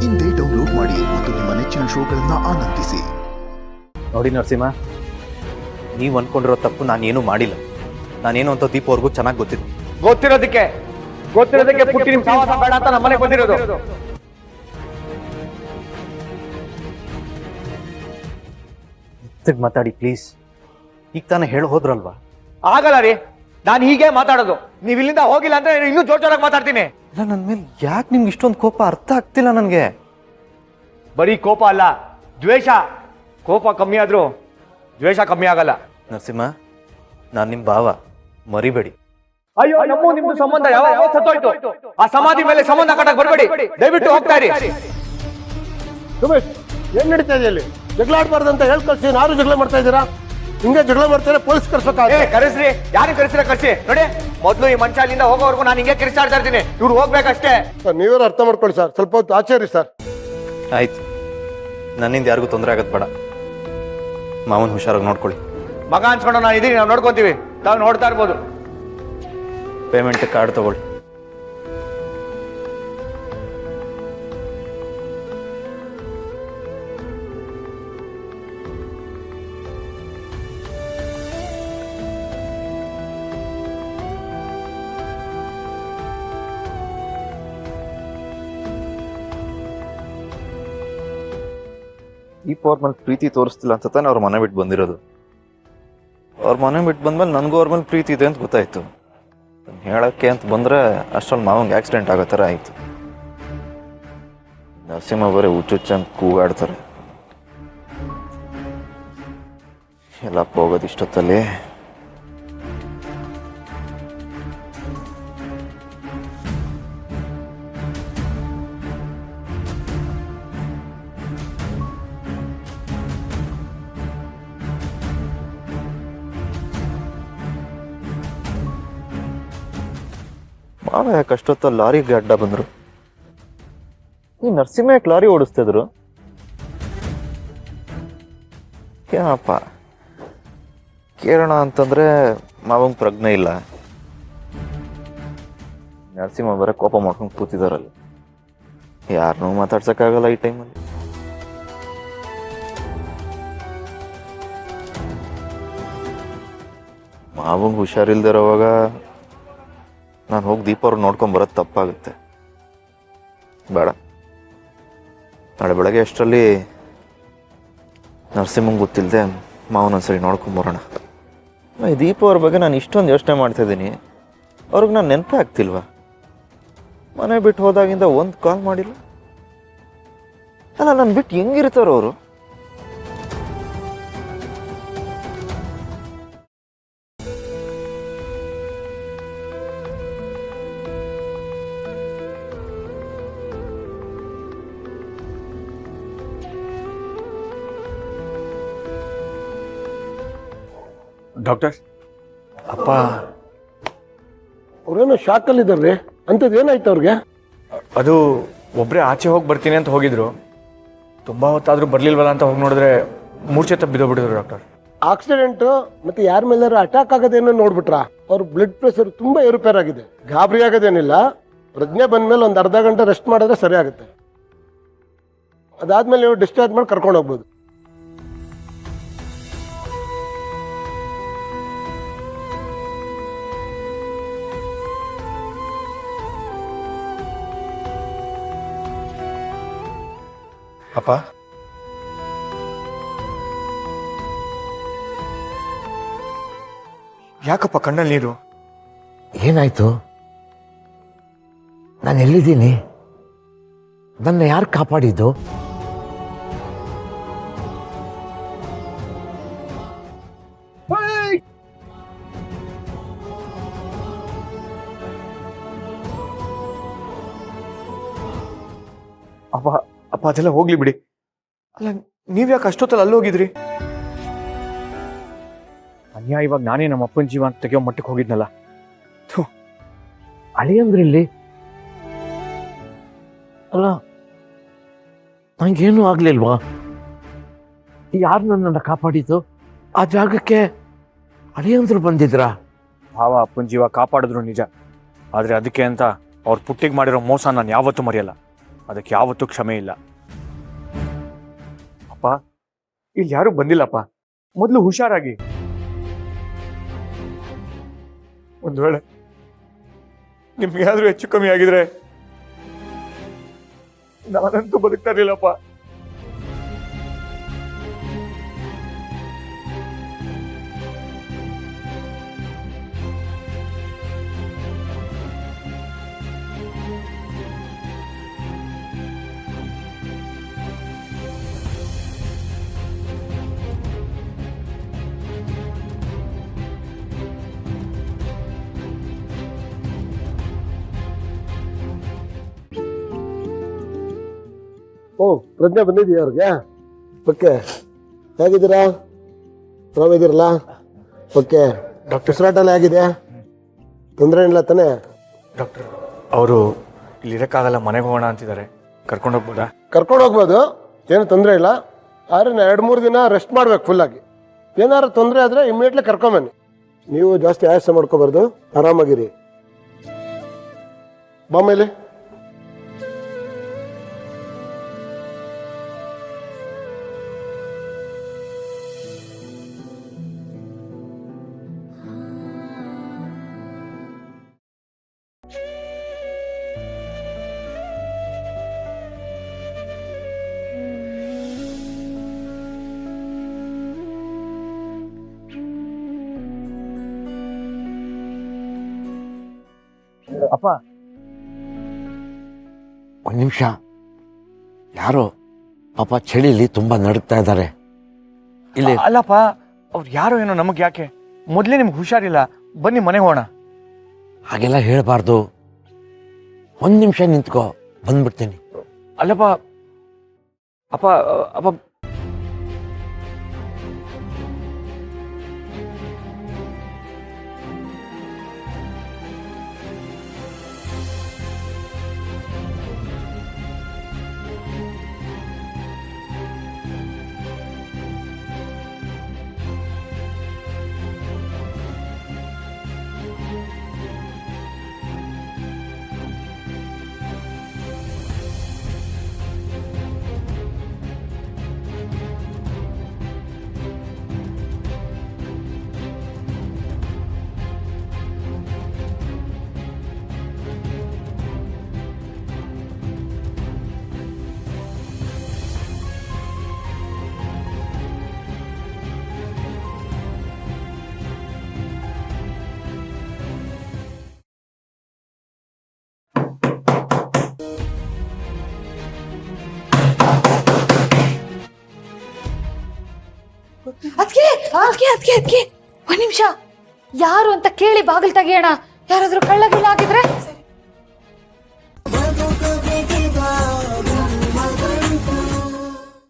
ಇಂದೇ ಡೌನ್ಲೋಡ್ ಮಾಡಿ ಮತ್ತು ನಿಮ್ಮ ನೆಚ್ಚಿನ ಶೋಗಳನ್ನ ಆನಂದಿಸಿ. ನೋಡಿ ನರಸಿಂಹ, ನೀವು ಅನ್ಕೊಂಡಿರೋ ತಪ್ಪು ನಾನೇನು ಮಾಡಿಲ್ಲ. ನಾನೇನು ಅಂತ ದೀಪ ಅವ್ರಿಗೂ ಚೆನ್ನಾಗಿ ಗೊತ್ತಿರೋದಕ್ಕೆ ಪುಟ್ಟಿ ನಿಮ್ ಸಹವಾಸ ಬೇಡ ಅಂತ ನಮ್ಮ ಮನೆಗೆ ಬಂದಿರೋದು. ಮಾತಾಡಿ ಪ್ಲೀಸ್. ಈಗ ತಾನೇ ಹೇಳಿ ಹೋದ್ರಲ್ವಾ? ಆಗಲ್ಲ ರೀ, ನಾನು ಹೀಗೆ ಮಾತಾಡೋದು. ನೀವ್ ಇಲ್ಲಿಂದ ಹೋಗಿಲ್ಲ ಅಂದ್ರೆ ಇನ್ನೂ ಜೋರಾಗಿ ಮಾತಾಡ್ತೀನಿ. ಇಲ್ಲ, ನನ್ನ ಮೇಲೆ ಯಾಕೆ ನಿಮ್ಗೆ ಇಷ್ಟೊಂದು ಕೋಪ? ಅರ್ಥ ಆಗ್ತಿಲ್ಲ ನನಗೆ. ಬರೀ ಕೋಪ ಅಲ್ಲ, ದ್ವೇಷ. ಕೋಪ ಕಮ್ಮಿ ಆದ್ರೂ ದ್ವೇಷ ಕಮ್ಮಿ ಆಗಲ್ಲ. ನರಸಿಂಹ, ನಾನು ನಿಮ್ಮ ಭಾವ, ಮರಿಬೇಡಿ. ಅಯ್ಯೋ, ನಮ್ಮ ನಿಮ್ದು ಸಂಬಂಧ ಯಾವಾಗ ಸತ್ತೋಯ್ತು. ಆ ಸಮಾಧಿ ಮೇಲೆ ಸಂಬಂಧ ಕಟ್ಟಕ್ ಬರಬೇಡಿ, ದಯವಿಟ್ಟು ಹೋಗ್ತಾ ಇರಿ. ಸುಮೇಶ್, ಏನ್ ನಡೀತಾ ಇದೆ ಇಲ್ಲಿ? ಜಗಳ ಆಡ್ಬಾರ್ದು ಅಂತ ಹೇಳಿ ಕಳ್ಸಿ, ಯಾರು ಜಗಳ ಮಾಡ್ತಾ ಇದ್ದೀರಾ? ಹಿಂಗೆ ಜಗಳ ಮಾಡ್ತಾರೆ, ಪೊಲೀಸ್ ಕರ್ಸಬೇಕಾಗುತ್ತೆ. ಕರೆಸ್ರಿ, ಯಾರು ಕರ್ಸಿ ನೋಡಿ. ಮೊದ್ಲು ಈ ಮನುಷ್ಯ ಅಲ್ಲಿಂದ ಹೋಗೋವರೆಗೂ ನಾನು ಹಿಂಗೆ ಕಿರಿಸ್ತಾಡ್ತಾ ಇರ್ತೀನಿ. ಇವ್ರು ಹೋಗ್ಬೇಕಷ್ಟೇ. ನೀವ್ಯಾರು ಅರ್ಥ ಮಾಡ್ಕೊಳ್ಳಿ ಸರ್, ಸ್ವಲ್ಪ ಹೊತ್ತು ಆಚೆರಿ ಸರ್. ಆಯ್ತು, ನನ್ನಿಂದ ಯಾರಿಗೂ ತೊಂದರೆ ಆಗದ್ ಬೇಡ. ಮಾವನ್ ಹುಷಾರಾಗಿ ನೋಡ್ಕೊಳ್ಳಿ. ಮಗ ಅನ್ಸ್ಕೊಂಡು ನಾನು ಇದೀನಿ, ನಾವು ನೋಡ್ಕೊಂತೀವಿ. ತಾವು ನೋಡ್ತಾ ಇರ್ಬೋದು. ಪೇಮೆಂಟ್ ಕಾರ್ಡ್ ತಗೊಳ್ಳಿ. ಈ ಅವ್ರ ಮೇಲೆ ಪ್ರೀತಿ ತೋರಿಸ್ತಿಲ್ಲ ಅಂತ ತಾನೆ ಅವ್ರ ಮನೆ ಬಿಟ್ಟು ಬಂದಿರೋದು. ಅವ್ರ ಮನೆ ಬಿಟ್ಟು ಬಂದ್ಮೇಲೆ ನನಗೂ ಅವ್ರ ಮೇಲೆ ಪ್ರೀತಿ ಇದೆ ಅಂತ ಗೊತ್ತಾಯ್ತು. ಹೇಳಕ್ಕೆ ಅಂತ ಬಂದ್ರೆ ಅಷ್ಟೊಂದು ಮಾವಂಗೆ ಆಕ್ಸಿಡೆಂಟ್ ಆಗೋ ಥರ ಆಯಿತು. ನರಸಿಂಹ ಬರೀ ಹುಚ್ಚುಚ್ಚಂಗೆ ಕೂಗಾಡ್ತಾರೆ. ಎಲ್ಲಪ್ಪ ಹೋಗೋದು ಇಷ್ಟೊತ್ತಲ್ಲಿ? ಮಾವ ಯಾಕೆ ಅಷ್ಟೊತ್ತಲ್ಲಿ ಲಾರಿಗೆ ಅಡ್ಡ ಬಂದರು? ಈ ನರಸಿಂಹ ಯಾಕೆ ಲಾರಿ ಓಡಿಸ್ತಿದ್ರು? ಏನಪ್ಪ ಕೇಳೋಣ ಅಂತಂದ್ರೆ ಮಾವಂಗೆ ಪ್ರಜ್ಞೆ ಇಲ್ಲ. ನರಸಿಂಹ ಬರ ಕೋಪ ಮಾಡ್ಕೊಂಡು ಕೂತಿದಾರಲ್ಲಿ. ಯಾರನ್ನೂ ಮಾತಾಡ್ಸಕ್ಕಾಗಲ್ಲ ಈ ಟೈಮಲ್ಲಿ. ಮಾವಂಗೆ ಹುಷಾರಿಲ್ದಿರೋವಾಗ ನಾನು ಹೋಗಿ ದೀಪ ಅವ್ರು ನೋಡ್ಕೊಂಬರೋದು ತಪ್ಪಾಗುತ್ತೆ. ಬೇಡ, ನಾಳೆ ಬೆಳಗ್ಗೆ ಅಷ್ಟರಲ್ಲಿ ನರಸಿಂಹಂಗೆ ಗೊತ್ತಿಲ್ಲದೆ ಮಾವನೊಂದ್ಸರಿ ನೋಡ್ಕೊಂಬರೋಣ. ಈ ದೀಪ ಅವ್ರ ಬಗ್ಗೆ ನಾನು ಇಷ್ಟೊಂದು ಯೋಚನೆ ಮಾಡ್ತಾಯಿದ್ದೀನಿ, ಅವ್ರಿಗೆ ನಾನು ನೆನಪೇ ಆಗ್ತಿಲ್ವಾ? ಮನೆ ಬಿಟ್ಟು ಹೋದಾಗಿಂದ ಒಂದು ಕಾಲ್ ಮಾಡಿಲ್ಲ. ಅಲ್ಲ, ನಾನು ಬಿಟ್ಟು ಹೆಂಗಿರ್ತಾರೋ ಅವರು? ಡಾಕ್ಟರ್, ಅಪ್ಪ ಅವ್ರೇನೋ ಶಾಕಲ್ಲಿದ್ದಾರ್ರಿ. ಅಂಥದ್ದು ಏನಾಯ್ತು ಅವ್ರಿಗೆ? ಅದು ಒಬ್ಬರೇ ಆಚೆ ಹೋಗಿ ಬರ್ತೀನಿ ಅಂತ ಹೋಗಿದ್ರು. ತುಂಬಾ ಹೊತ್ತಾದ್ರೂ ಬರ್ಲಿಲ್ವಲ್ಲ ಅಂತ ಹೋಗಿ ನೋಡಿದ್ರೆ ಮೂರ್ಛೆ ತಪ್ಪಿದೋಗ್ಬಿಟ್ಟಿದ್ರು ಡಾಕ್ಟರ್. ಆಕ್ಸಿಡೆಂಟ್ ಮತ್ತೆ ಯಾರ ಮೇಲಾರು ಅಟ್ಯಾಕ್ ಆಗೋದೇನೋ ನೋಡ್ಬಿಟ್ರಾ? ಅವ್ರ ಬ್ಲಡ್ ಪ್ರೆಷರ್ ತುಂಬಾ ಏರುಪೇರಾಗಿದೆ. ಗಾಬರಿ ಆಗೋದೇನಿಲ್ಲ. ಪ್ರಜ್ಞೆ ಬಂದ್ಮೇಲೆ ಒಂದು ಅರ್ಧ ಗಂಟೆ ರೆಸ್ಟ್ ಮಾಡಿದ್ರೆ ಸರಿ ಆಗುತ್ತೆ. ಅದಾದ್ಮೇಲೆ ನೀವು ಡಿಸ್ಚಾರ್ಜ್ ಮಾಡಿ ಕರ್ಕೊಂಡು ಹೋಗ್ಬೋದು. ಅಪ್ಪ, ಯಾಕಪ್ಪ ಕಣ್ಣಲ್ಲಿ ನೀರು? ಏನಾಯ್ತು? ನಾನು ಎಲ್ಲಿದ್ದೀನಿ? ನನ್ನ ಯಾರು ಕಾಪಾಡಿದ್ದು? ಅಪ್ಪ ಅಪ್ಪ ಅದೆಲ್ಲ ಹೋಗ್ಲಿ ಬಿಡಿ. ಅಲ್ಲ, ನೀವ್ಯಾಕೆ ಅಷ್ಟೊತ್ತಲ್ಲಿ ಅಲ್ಲಿ ಹೋಗಿದ್ರಿ? ಅನ್ಯಾಯವಾಗಿ ನಾನೇ ನಮ್ಮ ಅಪ್ಪನ ಜೀವ ಅಂತ ತೆಗೆಯೋ ಮಟ್ಟಕ್ಕೆ ಹೋಗಿದ್ನಲ್ಲ. ಅಳಿಯಂದ್ರಿಲ್ಲಿ ಅಲ್ಲ, ನಂಗೇನು ಆಗ್ಲಿಲ್ವಾ? ಯಾರು ನನ್ನನ್ನು ಕಾಪಾಡಿತು? ಆ ಜಾಗಕ್ಕೆ ಅಳಿಯಂದ್ರು ಬಂದಿದ್ರಾ? ಭಾವ ಅಪ್ಪನ ಜೀವ ಕಾಪಾಡಿದ್ರು ನಿಜ, ಆದ್ರೆ ಅದಕ್ಕೆ ಅಂತ ಅವ್ರ ಪುಟ್ಟಿಗೆ ಮಾಡಿರೋ ಮೋಸ ನಾನು ಯಾವತ್ತೂ ಮರೆಯಲ್ಲ. ಅದಕ್ಕೆ ಯಾವತ್ತೂ ಕ್ಷಮೆ ಇಲ್ಲ. ಅಪ್ಪ, ಇಲ್ಲಿ ಯಾರೂ ಬಂದಿಲ್ಲಪ್ಪ. ಮೊದಲು ಹುಷಾರಾಗಿ. ಒಂದು ವೇಳೆ ನಿಮ್ಗೆ ಹೆಚ್ಚು ಕಮ್ಮಿ ಆಗಿದ್ರೆ ನಾನಂತೂ ಬದುಕ್ತಾ ಇರ್ಲಿಲ್ಲಪ್ಪ. ಓ, ಪ್ರಜ್ಞೆ ಬಂದಿದೆಯಾ ಅವ್ರಿಗೆ? ಓಕೆ, ಹೇಗಿದ್ದೀರಾ? ಆರಾಮಿದ್ದೀರಲ್ಲ? ಓಕೆ, ಡಾಕ್ಟರ್ ಉಸಿರಾಟಲ್ಲ ಹೇಗಿದೆ? ತೊಂದರೆ ಇಲ್ಲ ತಾನೆ? ಡಾಕ್ಟರ್, ಅವರು ಇಲ್ಲಿರೋಕ್ಕಾಗಲ್ಲ, ಮನೆಗೆ ಹೋಗೋಣ ಅಂತಿದ್ದಾರೆ. ಕರ್ಕೊಂಡು ಹೋಗ್ಬೋದಾ? ಕರ್ಕೊಂಡು ಹೋಗ್ಬೋದು, ಏನು ತೊಂದರೆ ಇಲ್ಲ. ಆದರೆ 2-3 ದಿನ ರೆಸ್ಟ್ ಮಾಡ್ಬೇಕು ಫುಲ್ಲಾಗಿ. ಏನಾದ್ರು ತೊಂದರೆ ಆದರೆ ಇಮ್ಮಿಡಿಯೇಟ್ಲಿ ಕರ್ಕೊಂಬನ್ನಿ. ನೀವು ಜಾಸ್ತಿ ಆಯಾಸ ಮಾಡ್ಕೋಬಾರ್ದು, ಆರಾಮಾಗಿರಿ. ಬಾಮೇಲೆ ಅಪ್ಪ, ಒಂದು ನಿಮಿಷ. ಯಾರೋ ಪಾಪ ಚಳಿಲಿ ತುಂಬಾ ನಡುಗ್ತಾ ಇದ್ದಾರೆ ಇಲ್ಲಿ. ಅಲ್ಲಪ್ಪ, ಅವ್ರು ಯಾರೋ ಏನೋ, ನಮಗೆ ಯಾಕೆ? ಮೊದಲೇ ನಿಮ್ಗೆ ಹುಷಾರಿಲ್ಲ, ಬನ್ನಿ ಮನೆಗೆ ಹೋಗೋಣ. ಹಾಗೆಲ್ಲ ಹೇಳಬಾರ್ದು. ಒಂದು ನಿಮಿಷ ನಿಂತ್ಕೋ, ಬಂದ್ಬಿಡ್ತೀನಿ. ಅಲ್ಲಪ್ಪ, ಅಪ್ಪ ಅಪ್ಪ ಅದ್ಕೆ ಅದ್ಕೆ ಅದ್ಕೆ ಅದ್ಕೆ ಒಂದ್ ನಿಮಿಷ, ಯಾರು ಅಂತ ಕೇಳಿ ಬಾಗಿಲು ತೆಗಿಯೋಣ. ಯಾರಾದ್ರೂ ಕಳ್ಳಗಿಲ್ಲ ಆಗಿದ್ರೆ